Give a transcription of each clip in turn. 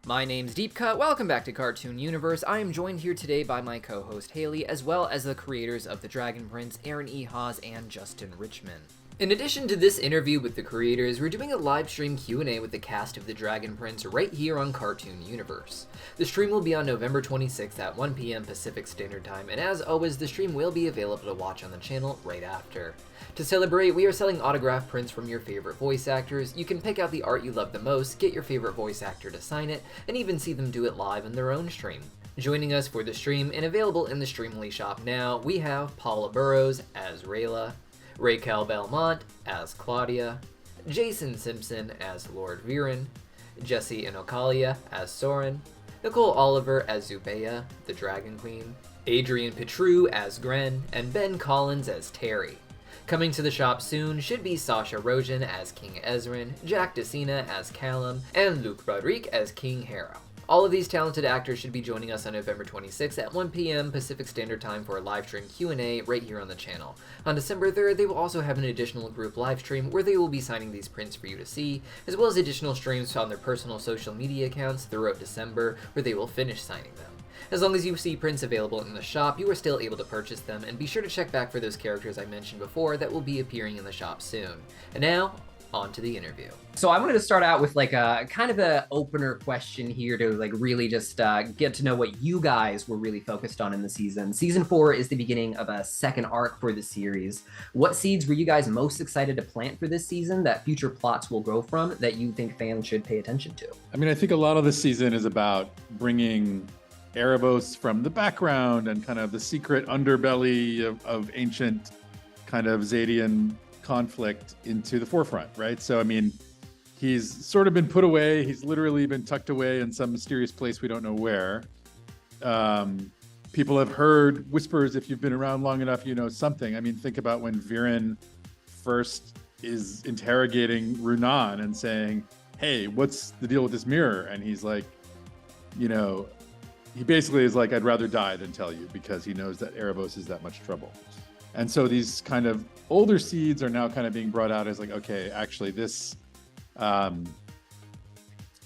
My name's Deepcut, welcome back to Cartoon Universe. I am joined here today by my co-host HAILEY, as well as the creators of The Dragon Prince, Aaron E. Haas and Justin Richmond. In addition to this interview with the creators, we're doing a live stream Q&A with the cast of The Dragon Prince right here on Cartoon Universe. The stream will be on November 26th at 1 p.m. Pacific Standard Time, and as always, the stream will be available to watch on the channel right after. To celebrate, we are selling autographed prints from your favorite voice actors. You can pick out the art you love the most, get your favorite voice actor to sign it, and even see them do it live in their own stream. Joining us for the stream and available in the Streamily shop now, we have Paula Burrows as Rayla, Raquel Belmont as Claudia, Jason Simpson as Lord Viren, Jesse Inokalia as Soren, Nicole Oliver as Zubeia, the Dragon Queen, Adrian Petru as Gren, and Ben Collins as Terry. Coming to the shop soon should be Sasha Rogen as King Ezrin, Jack DeCina as Callum, and Luke Rodrigue as King Harrow. All of these talented actors should be joining us on November 26th at 1 p.m. Pacific Standard Time for a live stream Q&A right here on the channel. On December 3rd, they will also have an additional group live stream where they will be signing these prints for you to see, as well as additional streams on their personal social media accounts throughout December where they will finish signing them. As long as you see prints available in the shop, you are still able to purchase them, and be sure to check back for those characters I mentioned before that will be appearing in the shop soon. And now, on to the interview. So I wanted to start out with like a kind of a opener question here to like really just get to know what you guys were really focused on in the season. Season 4 is the beginning of a second arc for the series. What seeds were you guys most excited to plant for this season that future plots will grow from that you think fans should pay attention to? I mean, I think a lot of this season is about bringing Erebos from the background and kind of the secret underbelly of ancient kind of Zadian conflict into the forefront, right? So, I mean, he's sort of been put away. He's literally been tucked away in some mysterious place we don't know where. People have heard whispers. If you've been around long enough, you know something. I mean, think about when Viren first is interrogating Runan and saying, hey, what's the deal with this mirror? And he's like, you know, he basically is like, I'd rather die than tell you, because he knows that Erebos is that much trouble. And so these kind of older seeds are now kind of being brought out as like, okay, actually this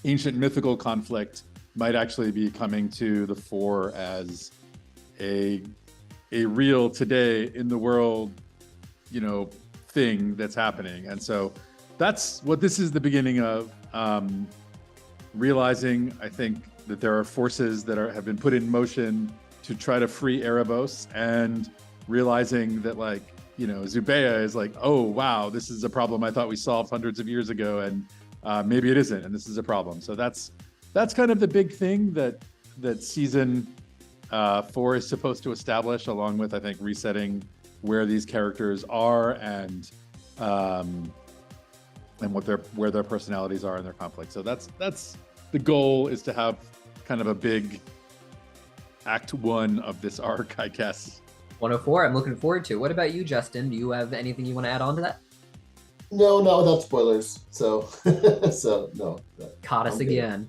ancient mythical conflict might actually be coming to the fore as a real today in the world, you know, thing that's happening. And so that's what this is the beginning of, realizing, I think, that there are forces that have been put in motion to try to free Erebos, and realizing that, like, you know, Zubeia is like, oh, wow, this is a problem I thought we solved hundreds of years ago, and maybe it isn't, and this is a problem. So that's kind of the big thing that season 4 is supposed to establish, along with, I think, resetting where these characters are and where their personalities are in their conflict. So that's the goal, is to have kind of a big act 1 of this arc, I guess. 104, I'm looking forward to. What about you, Justin? Do you have anything you want to add on to that? No, that's spoilers. So, no. Caught us again.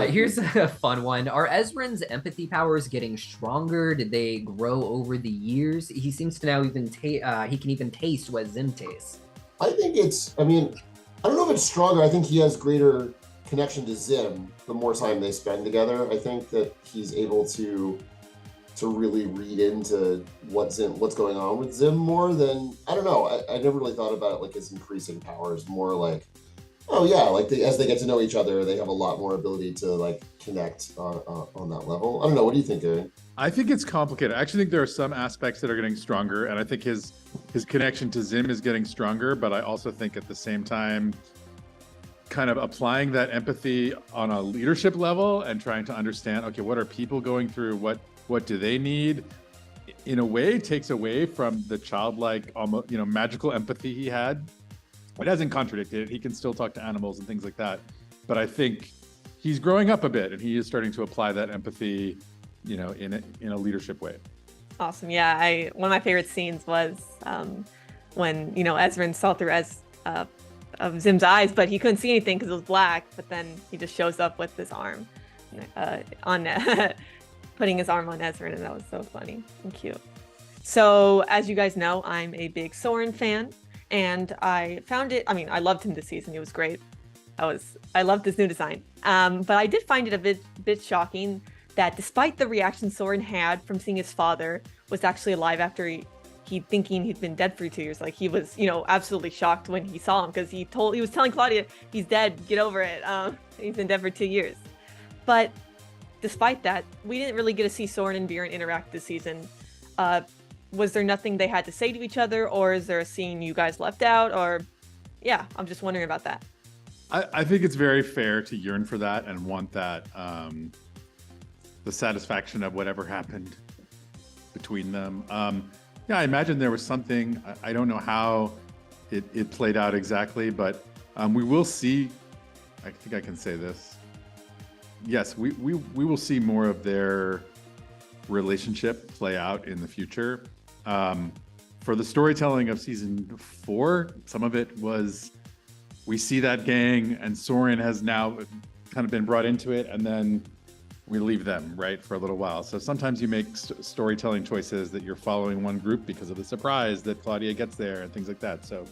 Here's a fun one. Are Ezrin's empathy powers getting stronger? Did they grow over the years? He seems to now even he can even taste what Zim tastes. I think I don't know if it's stronger. I think he has greater connection to Zim the more time they spend together. I think that he's able to really read into what's going on with Zim more than, I don't know. I never really thought about it like his increasing powers, more like, oh yeah, like as they get to know each other, they have a lot more ability to like connect on that level. I don't know. What do you think, Aaron? I think it's complicated. I actually think there are some aspects that are getting stronger, and I think his connection to Zim is getting stronger, but I also think at the same time, kind of applying that empathy on a leadership level and trying to understand, okay, what are people going through? What do they need? In a way, takes away from the childlike, almost, you know, magical empathy he had. It hasn't contradicted it. He can still talk to animals and things like that. But I think he's growing up a bit, and he is starting to apply that empathy, you know, in a leadership way. Awesome. Yeah, one of my favorite scenes was when, you know, Ezrin saw through of Zim's eyes, but he couldn't see anything because it was black. But then he just shows up with his arm on putting his arm on Ezrin, and that was so funny and cute. So as you guys know, I'm a big Soren fan, and I found it, I mean, I loved him this season. He was great. I loved his new design. But I did find it a bit shocking that despite the reaction Soren had from seeing his father was actually alive after he thinking he'd been dead for 2 years. Like he was, absolutely shocked when he saw him because he was telling Claudia, he's dead, get over it. He's been dead for 2 years. But despite that, we didn't really get to see Soren and Viren interact this season. Was there nothing they had to say to each other, or is there a scene you guys left out? Or, yeah, I'm just wondering about that. I think it's very fair to yearn for that and want that, the satisfaction of whatever happened between them. Yeah, I imagine there was something. I don't know how it played out exactly, but we will see. I think I can say this. Yes, we will see more of their relationship play out in the future. For the storytelling of season 4, some of it was we see that gang and Soren has now kind of been brought into it, and then we leave them, right, for a little while. So sometimes you make storytelling choices that you're following one group because of the surprise that Claudia gets there and things like that. So,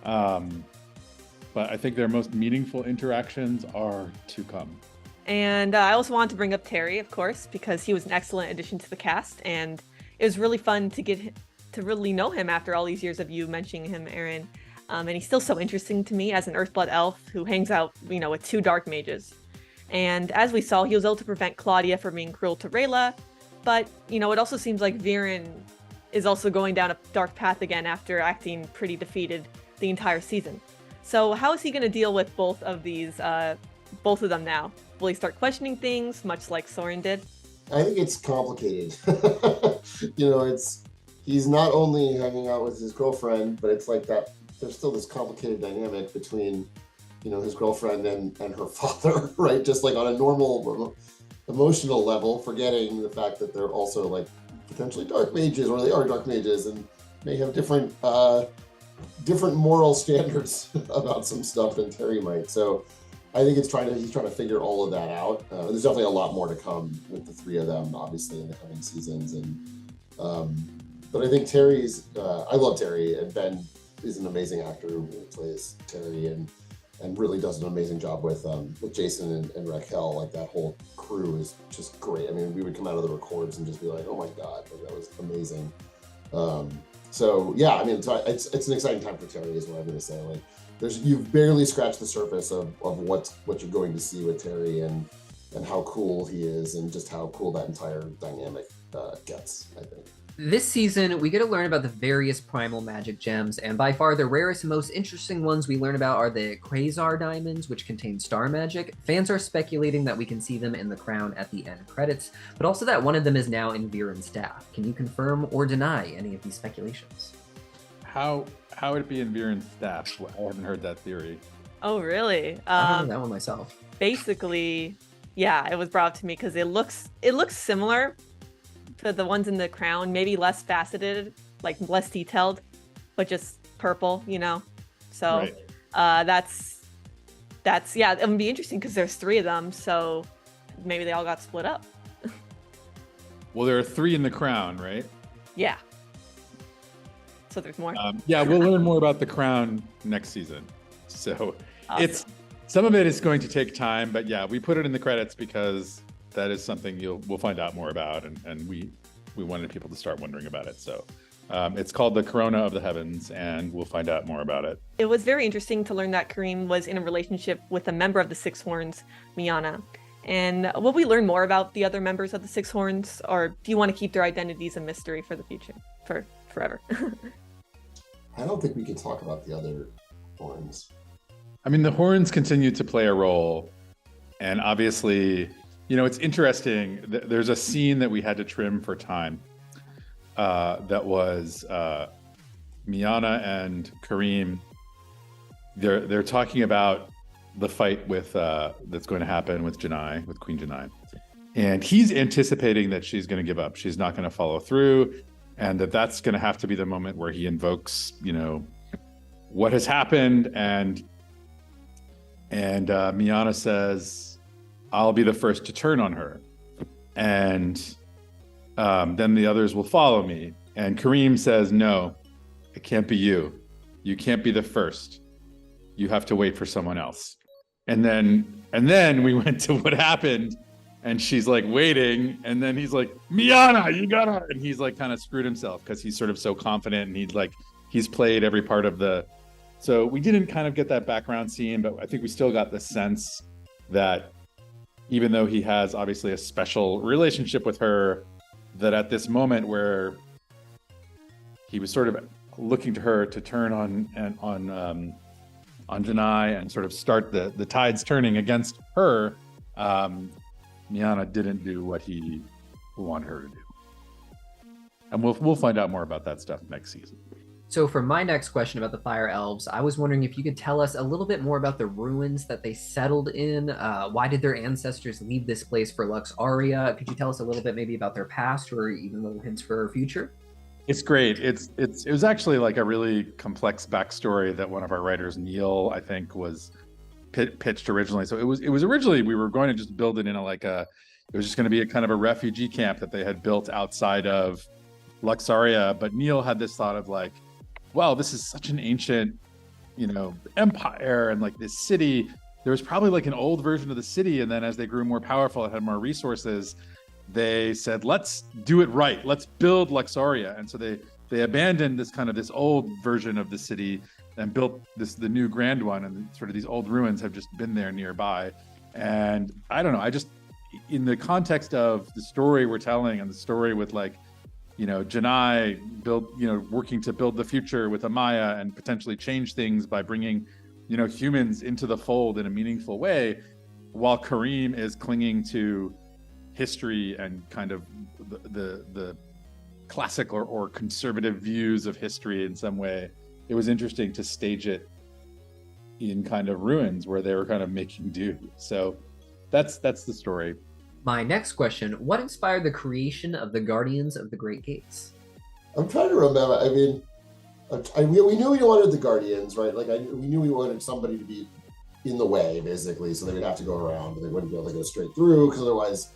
but I think their most meaningful interactions are to come. And I also wanted to bring up Terry, of course, because he was an excellent addition to the cast, and it was really fun to get to really know him after all these years of you mentioning him, Aaron. And he's still so interesting to me as an Earthblood elf who hangs out, with 2 dark mages. And as we saw, he was able to prevent Claudia from being cruel to Rayla, but, it also seems like Viren is also going down a dark path again after acting pretty defeated the entire season. So how is he going to deal with both of them now? Will he start questioning things, much like Soren did? I think it's complicated. He's not only hanging out with his girlfriend, but it's like that. There's still this complicated dynamic between, his girlfriend and her father, right? Just like on a normal emotional level, forgetting the fact that they're also like potentially dark mages, or they are dark mages and may have different moral standards about some stuff than Terry might. So I think he's trying to figure all of that out. There's definitely a lot more to come with the 3 of them, obviously, in the coming seasons. And but I think I love Terry, and Ben is an amazing actor who plays Terry and really does an amazing job with Jason and Raquel. Like that whole crew is just great. I mean, we would come out of the records and just be like, oh my God, that was amazing. So yeah, I mean, it's an exciting time for Terry is what I'm going to say. Like you've barely scratched the surface of what you're going to see with Terry and how cool he is and just how cool that entire dynamic gets, I think. This season, we get to learn about the various primal magic gems, and by far the rarest and most interesting ones we learn about are the quasar diamonds, which contain star magic. Fans are speculating that we can see them in the crown at the end credits, but also that one of them is now in Viren's staff. Can you confirm or deny any of these speculations? How would it be in Viren's staff? I haven't heard that theory. Oh, really? I heard that one myself. Basically, yeah, it was brought up to me because it looks similar to the ones in the crown, maybe less faceted, like less detailed, but just purple, So right. That's yeah, it would be interesting because there's 3 of them, so maybe they all got split up. Well, there are 3 in the crown, right? Yeah. So there's more. Yeah, we'll learn more about the crown next season. So awesome. Some of it is going to take time, but yeah, we put it in the credits because that is something we'll find out more about, and we wanted people to start wondering about it. So it's called the Corona of the Heavens, and we'll find out more about it. It was very interesting to learn that Kareem was in a relationship with a member of the Six Horns, Miana. And will we learn more about the other members of the Six Horns, or do you want to keep their identities a mystery for the future, for forever? I don't think we can talk about the other horns. I mean, the horns continue to play a role, and obviously, it's interesting. There's a scene that we had to trim for time that was Miana and Kareem. They're talking about the fight with that's going to happen with Janai, with Queen Janai, and he's anticipating that she's going to give up. She's not going to follow through, and that's going to have to be the moment where he invokes, what has happened, and Miana says, I'll be the first to turn on her, and then the others will follow me. And Kareem says, no, it can't be you. You can't be the first. You have to wait for someone else. And then we went to what happened, and she's like waiting, and then he's like, Miana, you gotta, and he's like kind of screwed himself because he's sort of so confident, and he's played every part of the. So we didn't kind of get that background scene, but I think we still got the sense that even though he has obviously a special relationship with her, that at this moment where he was sort of looking to her to turn on Janai and sort of start the tides turning against her, Miana didn't do what he wanted her to do. And we'll find out more about that stuff next season. So for my next question about the Fire Elves, I was wondering if you could tell us a little bit more about the ruins that they settled in. Why did their ancestors leave this place for Luxaria? Could you tell us a little bit maybe about their past or even little hints for our future? It's great. It was actually like a really complex backstory that one of our writers, Neil, I think, was pitched originally. So it was originally, we were going to just build it in it was just going to be a kind of a refugee camp that they had built outside of Luxaria. But Neil had this thought of like, wow, this is such an ancient, empire, and like this city, there was probably like an old version of the city. And then as they grew more powerful and had more resources, they said, let's do it right. Let's build Luxaria. And so they abandoned this old version of the city and built the new grand one. And sort of these old ruins have just been there nearby. And I don't know, in the context of the story we're telling and the story with Janai working to build the future with Amaya and potentially change things by bringing, humans into the fold in a meaningful way, while Kareem is clinging to history and kind of the classic or conservative views of history in some way. It was interesting to stage it in kind of ruins where they were kind of making do. So that's the story. My next question, what inspired the creation of the Guardians of the Great Gates? I'm trying to remember. I mean, we knew we wanted the Guardians, right? We knew we wanted somebody to be in the way, basically, so they would have to go around, and they wouldn't be able to go straight through, because otherwise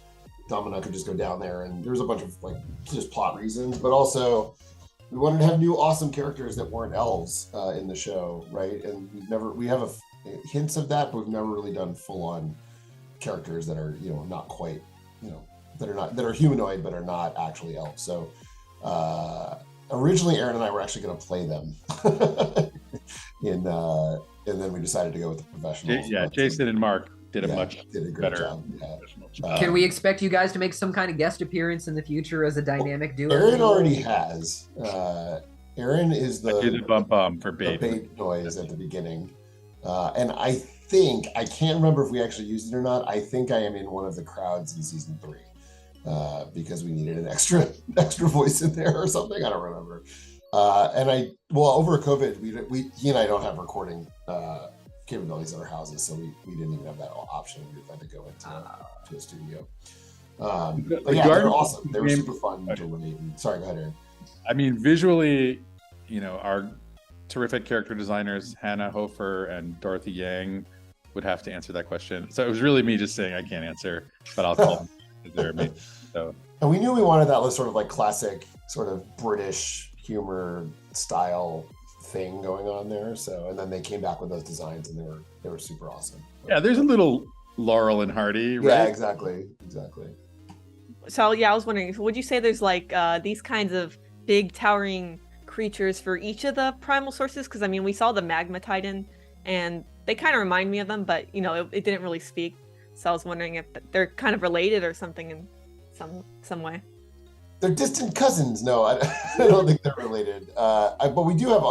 Domina could just go down there, and there was a bunch of just plot reasons, but also we wanted to have new awesome characters that weren't elves in the show, right? And we have hints of that, but we've never really done full-on characters that are not quite that are humanoid but are not actually elves. So originally Aaron and I were actually going to play them and then we decided to go with the professionals. Jason and Mark did a great better job. Can we expect you guys to make some kind of guest appearance in the future as a dynamic duo? Aaron already has. Aaron is the bump for bait. The bait noise at the beginning, and I can't remember if we actually used it or not. I think I am in one of the crowds in season 3 because we needed an extra voice in there or something. I don't remember. And over COVID, he and I don't have recording capabilities at our houses, so we didn't even have that option. We had to go into a studio. But yeah, they're awesome. They were super fun to relate. Sorry, go ahead, Aaron. I mean, visually, our terrific character designers, Hannah Hofer and Dorothy Yang, would have to answer that question. So it was really me just saying I can't answer, but I'll call them. So. And we knew we wanted that sort of like classic sort of British humor style thing going on there. So, and then they came back with those designs, and they were super awesome. Yeah, there's a little Laurel and Hardy, right? Yeah, exactly. So yeah, I was wondering, would you say there's these kinds of big towering creatures for each of the primal sources? Because I mean, we saw the Magma Titan, and they kind of remind me of them, but it didn't really speak. So I was wondering if they're kind of related or something in some way. They're distant cousins. No, I don't think they're related. But we do have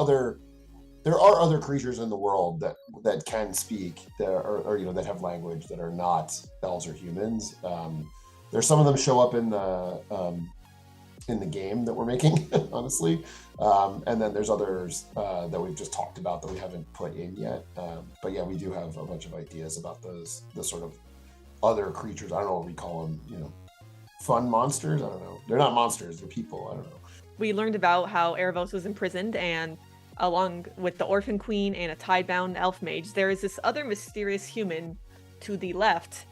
there are other creatures in the world that can speak, or that have language that are not elves or humans. There's some of them show up in the game that we're making, honestly. And then there's others that we've just talked about that we haven't put in yet. But yeah, we do have a bunch of ideas about the sort of other creatures. I don't know what we call them, fun monsters. I don't know. They're not monsters, they're people. I don't know. We learned about how Erebos was imprisoned, and along with the Orphan Queen and a tidebound elf mage, there is this other mysterious human to the left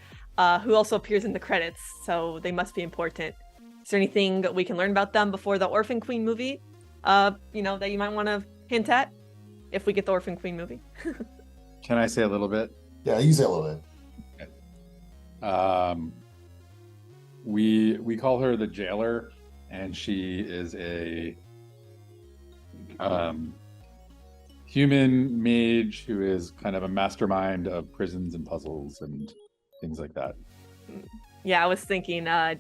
who also appears in the credits, so they must be important. Is there anything we can learn about them before the Orphan Queen movie, that you might want to hint at if we get the Orphan Queen movie? Can I say a little bit? Yeah, you say a little bit. We call her the jailer, and she is a human mage who is kind of a mastermind of prisons and puzzles and things like that. Yeah, I was thinking. I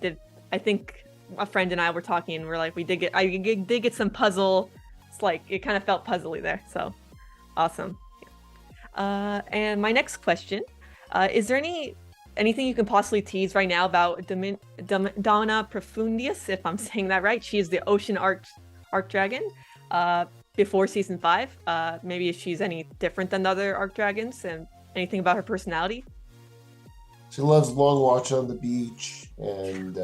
think a friend and I were talking, and we're like, I did get some puzzle. It's like it kind of felt puzzly there. So awesome. And my next question: is there anything you can possibly tease right now about Donna Profundius, if I'm saying that right? She is the Ocean Arc Dragon. Before season 5, maybe if she's any different than the other Arc Dragons, and anything about her personality. She loves long walks on the beach and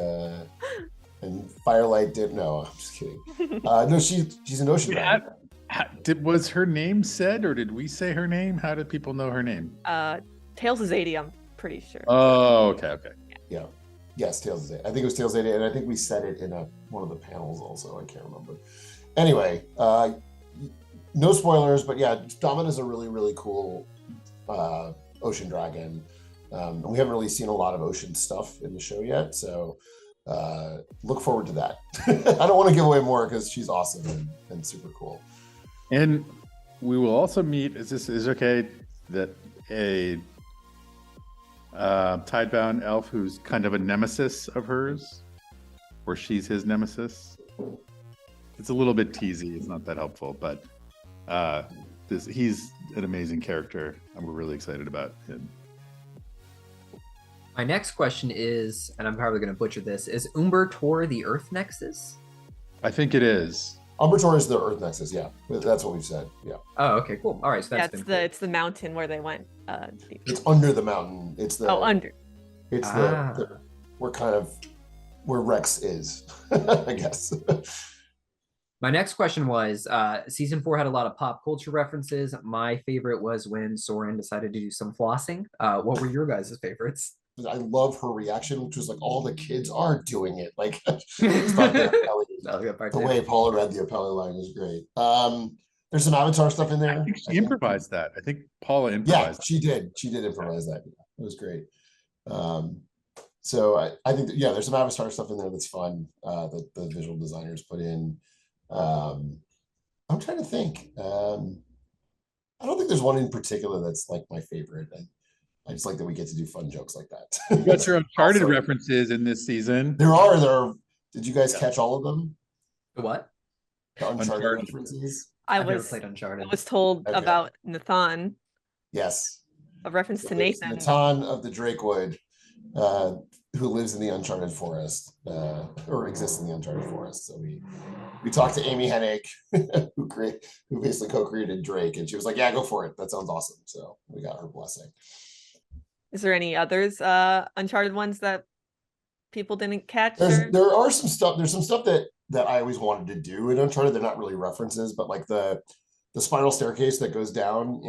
firelight dip. No, I'm just kidding. No, she's an ocean dragon. Was her name said, or did we say her name? How did people know her name? Tails is 80, I'm pretty sure. Oh, okay. Yeah. Yes, Tails is 80. I think it was Tails 80, and I think we said it in one of the panels also. I can't remember. Anyway, no spoilers, but yeah, Domina's a really, really cool ocean dragon. And we haven't really seen a lot of ocean stuff in the show yet, so look forward to that. I don't want to give away more because she's awesome and super cool. And we will also meet, is okay that a tidebound elf who's kind of a nemesis of hers, or she's his nemesis. It's a little bit teasy, it's not that helpful, but he's an amazing character and we're really excited about him. My next question is, and I'm probably going to butcher this, is Umber Tor the Earth Nexus? I think it is. Umber Tor is the Earth Nexus, yeah. That's what we've said, yeah. Oh, okay, cool. All right, so that's it's the mountain where they went. It's under the mountain. It's the under. It's we're kind of where Rex is, I guess. My next question was, season 4 had a lot of pop culture references. My favorite was when Soren decided to do some flossing. What were your guys' favorites? I love her reaction, which was like, all the kids are doing it. Like, the way Paula read the Apelli line was great. There's some Avatar stuff in there. I think she improvised that. I think Paula improvised. Yeah, she did. She did improvise that. It was great. So I think there's some Avatar stuff in there that's fun that the visual designers put in. I'm trying to think. I don't think there's one in particular that's like my favorite. I just like that we get to do fun jokes like that. You got your Uncharted references in this season. There are. Did you guys catch all of them? The what? The Uncharted references. I've never played Uncharted. I was told about Nathan. Yes. A reference to Nathan. Nathan of the Drakewood, who lives in the Uncharted forest, or exists in the Uncharted forest. So we talked to Amy Hennig, who basically co-created Drake, and she was like, "Yeah, go for it. That sounds awesome." So we got her blessing. Is there any others Uncharted ones that people didn't catch? There are some stuff. There's some stuff that I always wanted to do in Uncharted. They're not really references, but like the spiral staircase that goes down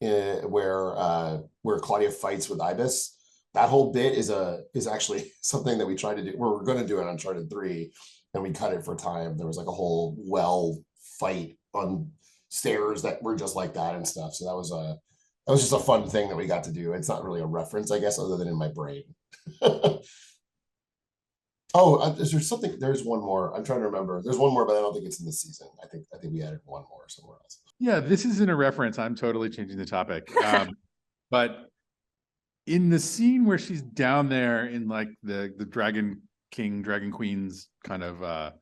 in where Claudia fights with Ibis. That whole bit is actually something that we tried to do. We're going to do in Uncharted 3, and we cut it for time. There was like a whole well fight on stairs that were just like that and stuff. So that was just a fun thing that we got to do. It's not really a reference, I guess, other than in my brain. There's one more. I'm trying to remember. There's one more, but I don't think it's in this season. I think we added one more somewhere else. Yeah, this isn't a reference. I'm totally changing the topic. But in the scene where she's down there in like the Dragon King, Dragon Queen's kind of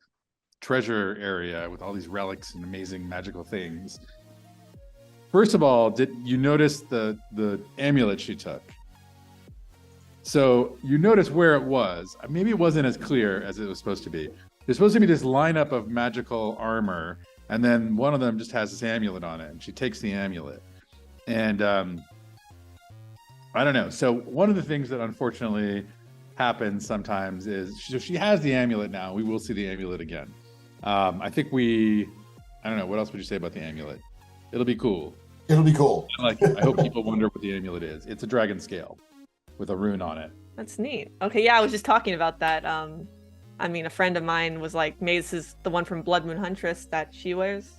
treasure area with all these relics and amazing magical things. First of all, did you notice the amulet she took? So you notice where it was. Maybe it wasn't as clear as it was supposed to be. There's supposed to be this lineup of magical armor, and then one of them just has this amulet on it, and she takes the amulet. And I don't know. So one of the things that unfortunately happens sometimes is she has the amulet now. We will see the amulet again. I don't know. What else would you say about the amulet? It'll be cool. It'll be cool. I hope people wonder what the amulet is. It's a dragon scale with a rune on it. That's neat. Okay, yeah, I was just talking about that. I mean, a friend of mine was like, "Maybe this is the one from Blood Moon Huntress that she wears."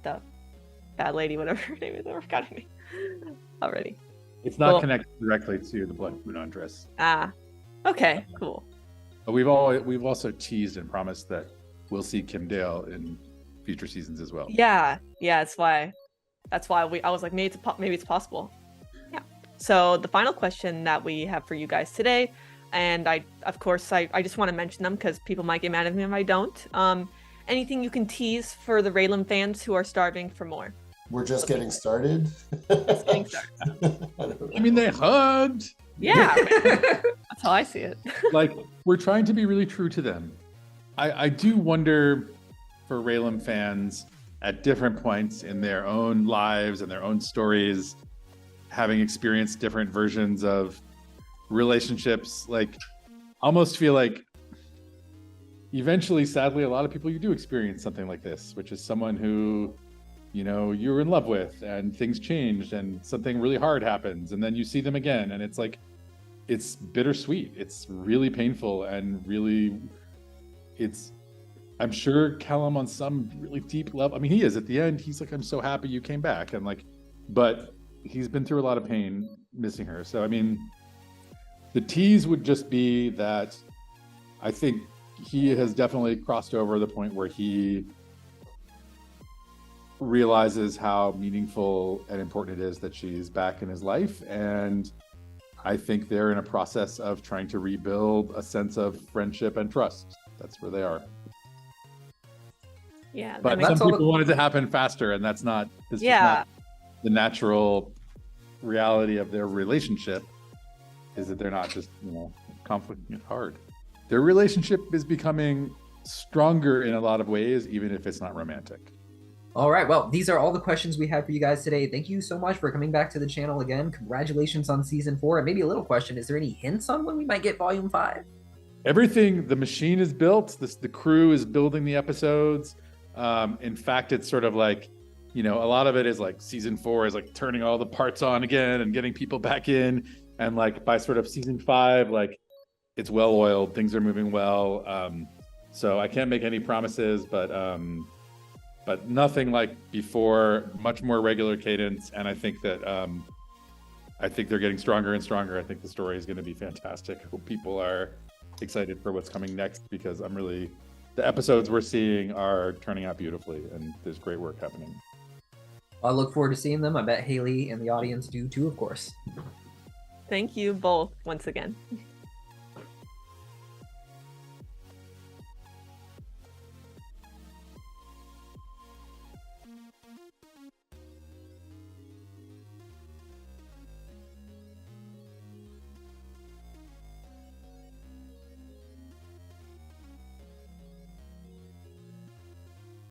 The bad lady, whatever her name is. I forgot her name already. It's not Cool. connected directly to the Blood Moon Undress. Okay, cool. But we've also teased and promised that we'll see Kim Dale in future seasons as well. Yeah, that's why I was like, maybe it's possible. Yeah. So the final question that we have for you guys today, and I just want to mention them because people might get mad at me if I don't. Anything you can tease for the Rayllum fans who are starving for more? We're just getting started. Just getting started. I mean, they hugged. Yeah, that's how I see it. Like, we're trying to be really true to them. I do wonder for Rayllum fans at different points in their own lives and their own stories, having experienced different versions of relationships, like, almost feel like eventually, sadly, a lot of people, you do experience something like this, which is someone who, you know, you're in love with and things changed and something really hard happens and then you see them again and it's like, it's bittersweet. It's really painful and really, I'm sure Callum on some really deep level, I mean, he is at the end, he's like, I'm so happy you came back. And like, but he's been through a lot of pain missing her. So, I mean, the tease would just be that I think he has definitely crossed over the point where he realizes how meaningful and important it is that she's back in his life. And I think they're in a process of trying to rebuild a sense of friendship and trust. That's where they are. Yeah, But some people want it to happen faster, and that's not, just not the natural reality of their relationship, is that they're not just, you know, conflicting it hard. Their relationship is becoming stronger in a lot of ways, even if it's not romantic. All right, well, these are all the questions we had for you guys today. Thank you so much for coming back to the channel again. Congratulations on season 4. And maybe a little question, is there any hints on when we might get volume 5? Everything, the machine is built, the crew is building the episodes. In fact, it's sort of like, you know, a lot of it is like season 4 is like turning all the parts on again and getting people back in. And like by sort of season 5, like it's well oiled, things are moving well. So I can't make any promises, but nothing like before, much more regular cadence. And I think that, I think they're getting stronger and stronger. I think the story is going to be fantastic. I hope people are excited for what's coming next, because the episodes we're seeing are turning out beautifully and there's great work happening. I look forward to seeing them. I bet HAILEY and the audience do too, of course. Thank you both once again.